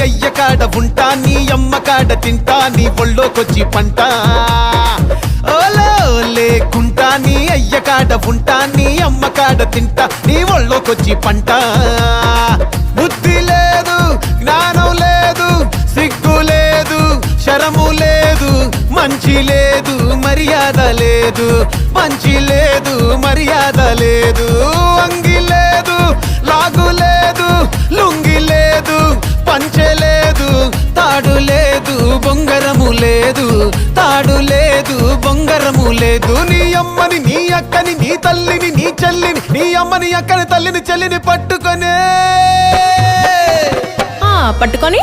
అయ్య కాడ ఉంటా నీ అమ్మ కాడ తింటా నీ ఒళ్ళోకొచ్చి పంట ఓలే ఓలే కుంటా నీ అయ్య కాడ ఉంటా నీ అమ్మ కాడ తింటా నీ ఒళ్ళోకొచ్చి పంట బుద్ధి లేదు జ్ఞానం లేదు సిగ్గు లేదు శరము లేదు మంచి లేదు మర్యాద లేదు మంచి లేదు మర్యాద లేదు అంగి లేదు లాగు లేదు లుంగి లేదు పంచె లేదు తాడు లేదు బొంగరము లేదు తాడు లేదు బొంగరము లేదు నీ అమ్మని నీ అక్కని నీ తల్లిని నీ చెల్లిని నీ అమ్మని అక్కని తల్లిని చెల్లిని పట్టుకొనే పట్టుకొని